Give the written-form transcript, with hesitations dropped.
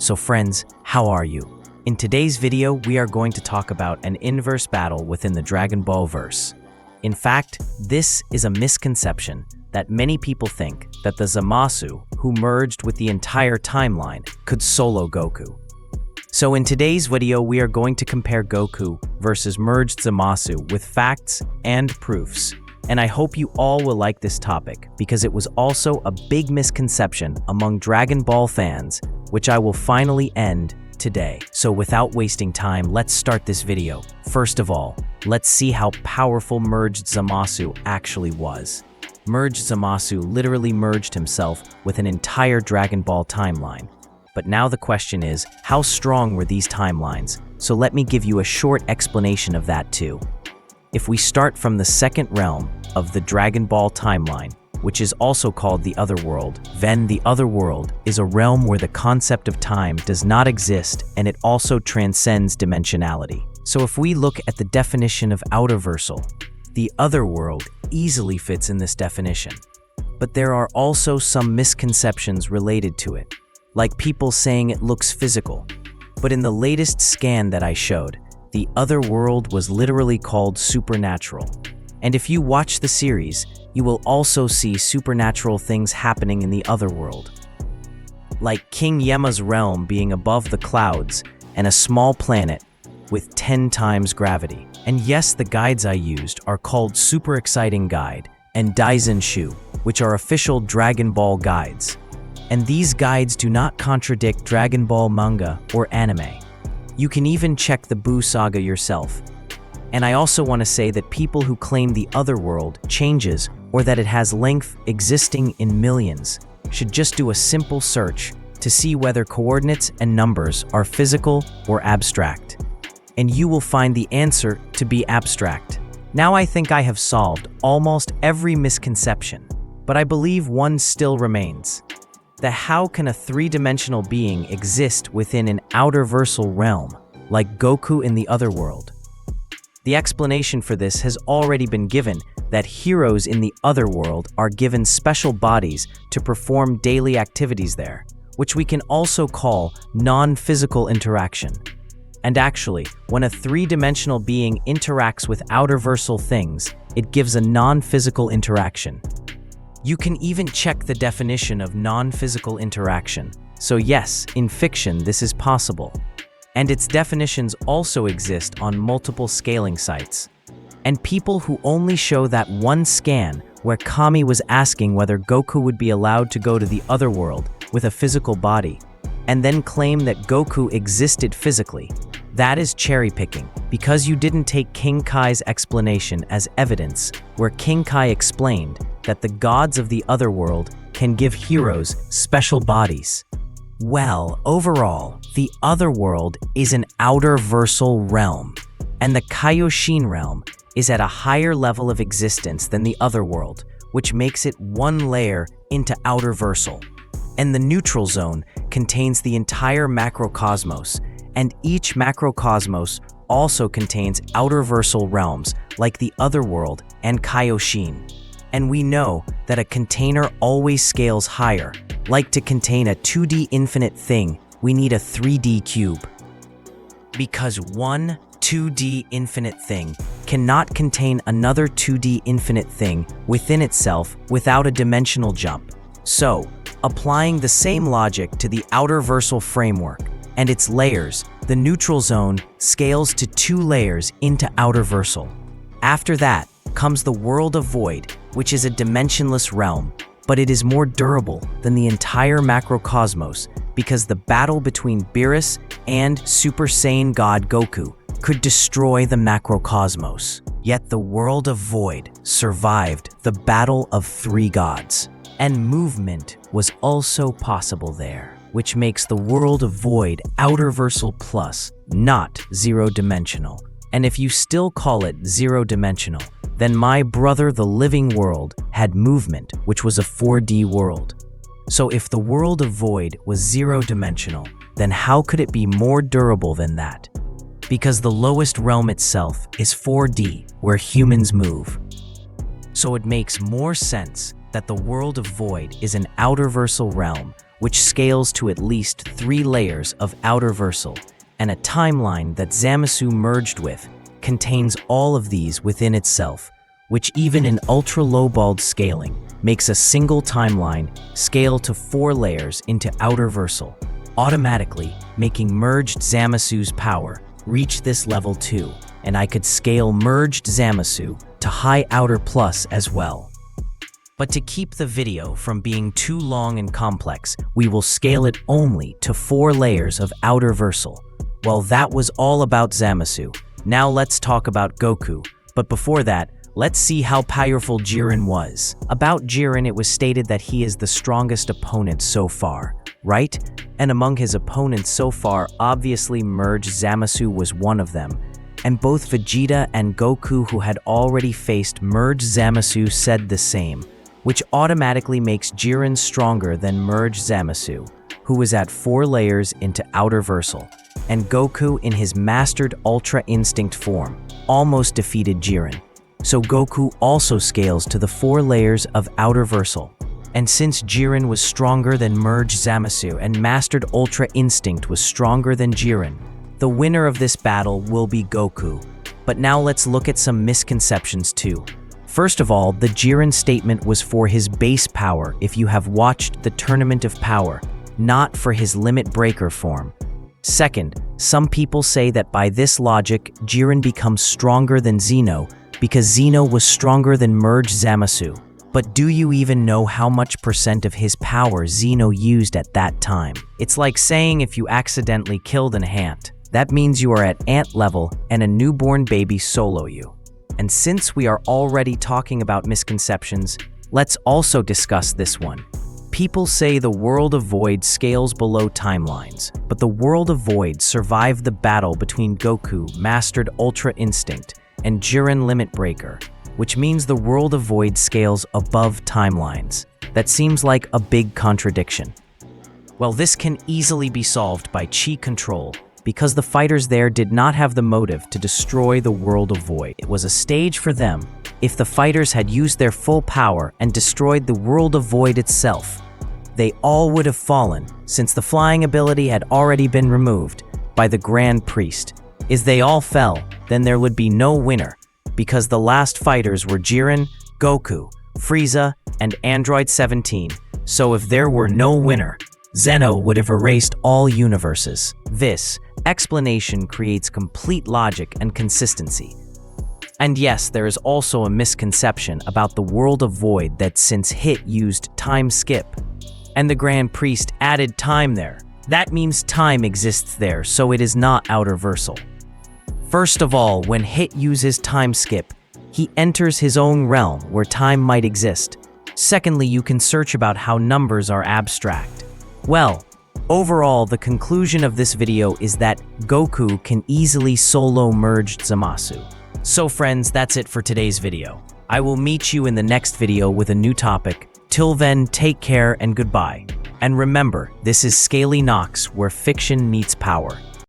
So friends, how are you? In today's video, we are going to talk about an inverse battle within the Dragon Ball verse. In fact, this is a misconception that many people think that the Zamasu, who merged with the entire timeline, could solo Goku. So in today's video, we are going to compare Goku versus merged Zamasu with facts and proofs. And I hope you all will like this topic because it was also a big misconception among Dragon Ball fans, which I will finally end today. So without wasting time, let's start this video. First of all, let's see how powerful merged Zamasu actually was. Merged Zamasu literally merged himself with an entire Dragon Ball timeline. But now the question is, how strong were these timelines? So let me give you a short explanation of that too. If we start from the second realm of the Dragon Ball timeline, which is also called the Otherworld, then the Otherworld is a realm where the concept of time does not exist and it also transcends dimensionality. So if we look at the definition of outerversal, the Otherworld easily fits in this definition. But there are also some misconceptions related to it, like people saying it looks physical. But in the latest scan that I showed, the Otherworld was literally called supernatural. And if you watch the series, you will also see supernatural things happening in the Otherworld. Like King Yema's realm being above the clouds and a small planet with 10 times gravity. And yes, the guides I used are called Super Exciting Guide and Daisen Shu, which are official Dragon Ball guides. And these guides do not contradict Dragon Ball manga or anime. You can even check the Buu saga yourself. And I also want to say that people who claim the Otherworld changes or that it has length existing in millions should just do a simple search to see whether coordinates and numbers are physical or abstract. And you will find the answer to be abstract. Now I think I have solved almost every misconception, but I believe one still remains. How can a three-dimensional being exist within an outerversal realm, like Goku in the Otherworld? The explanation for this has already been given, that heroes in the Otherworld are given special bodies to perform daily activities there, which we can also call non-physical interaction. And actually, when a three-dimensional being interacts with outerversal things, it gives a non-physical interaction. You can even check the definition of non-physical interaction. So yes, in fiction, this is possible. And its definitions also exist on multiple scaling sites. And people who only show that one scan where Kami was asking whether Goku would be allowed to go to the Otherworld with a physical body, and then claim that Goku existed physically, that is cherry picking, because you didn't take King Kai's explanation as evidence, where King Kai explained that the gods of the Otherworld can give heroes special bodies. Well, overall, the Otherworld is an outerversal realm, and the Kaioshin realm is at a higher level of existence than the Otherworld, which makes it one layer into outerversal. And the neutral zone contains the entire macrocosmos, and each macrocosmos also contains outerversal realms like the Otherworld and Kaioshin. And we know that a container always scales higher. Like to contain a 2D infinite thing, we need a 3D cube. Because one 2D infinite thing cannot contain another 2D infinite thing within itself without a dimensional jump. So, applying the same logic to the outerversal framework and its layers, the neutral zone scales to 2 layers into outerversal. After that comes the world of void, which is a dimensionless realm, but it is more durable than the entire macrocosmos because the battle between Beerus and Super Saiyan God Goku could destroy the macrocosmos. Yet the world of void survived the battle of 3 gods, and movement was also possible there, which makes the world of void outerversal plus, not zero-dimensional. And if you still call it zero-dimensional, then my brother the living world had movement, which was a 4D world. So if the world of void was zero-dimensional, then how could it be more durable than that? Because the lowest realm itself is 4D, where humans move. So it makes more sense that the world of void is an outerversal realm which scales to at least 3 layers of outer versal, and a timeline that Zamasu merged with contains all of these within itself, which even in ultra-low-balled scaling makes a single timeline scale to 4 layers into outer versal, automatically making merged Zamasu's power reach this level too, and I could scale merged Zamasu to high outer plus as well. But to keep the video from being too long and complex, we will scale it only to 4 layers of outer versal. Well, that was all about Zamasu. Now let's talk about Goku. But before that, let's see how powerful Jiren was. About Jiren, it was stated that he is the strongest opponent so far, right? And among his opponents so far, obviously merged Zamasu was one of them. And both Vegeta and Goku, who had already faced merged Zamasu, said the same, which automatically makes Jiren stronger than merged Zamasu, who was at 4 layers into outer versal. And Goku, in his mastered Ultra Instinct form, almost defeated Jiren. So Goku also scales to the 4 layers of outer versal. And since Jiren was stronger than merged Zamasu and mastered Ultra Instinct was stronger than Jiren, the winner of this battle will be Goku. But now let's look at some misconceptions too. First of all, the Jiren statement was for his base power if you have watched the Tournament of Power, not for his limit breaker form. Second, some people say that by this logic, Jiren becomes stronger than Zeno because Zeno was stronger than merged Zamasu. But do you even know how much percent of his power Zeno used at that time? It's like saying if you accidentally killed an ant, that means you are at ant level and a newborn baby solo you. And since we are already talking about misconceptions, let's also discuss this one. People say the World of Void scales below timelines, but the World of Void survived the battle between Goku, Mastered Ultra Instinct, and Jiren Limit Breaker, which means the World of Void scales above timelines. That seems like a big contradiction. Well, this can easily be solved by chi control, because the fighters there did not have the motive to destroy the World of Void. It was a stage for them. If the fighters had used their full power and destroyed the World of Void itself, they all would have fallen, since the flying ability had already been removed by the Grand Priest. If they all fell, then there would be no winner, because the last fighters were Jiren, Goku, Frieza, and Android 17. So if there were no winner, Zeno would have erased all universes. This explanation creates complete logic and consistency. And yes, there is also a misconception about the World of Void that since Hit used time skip, and the Grand Priest added time there, that means time exists there, so it is not outer versal. First of all, when Hit uses time skip, he enters his own realm where time might exist. Secondly, you can search about how numbers are abstract. Well, overall, the conclusion of this video is that Goku can easily solo merge Zamasu. So friends, that's it for today's video. I will meet you in the next video with a new topic. Till then, take care and goodbye. And remember, this is Scaly Knox, where fiction meets power.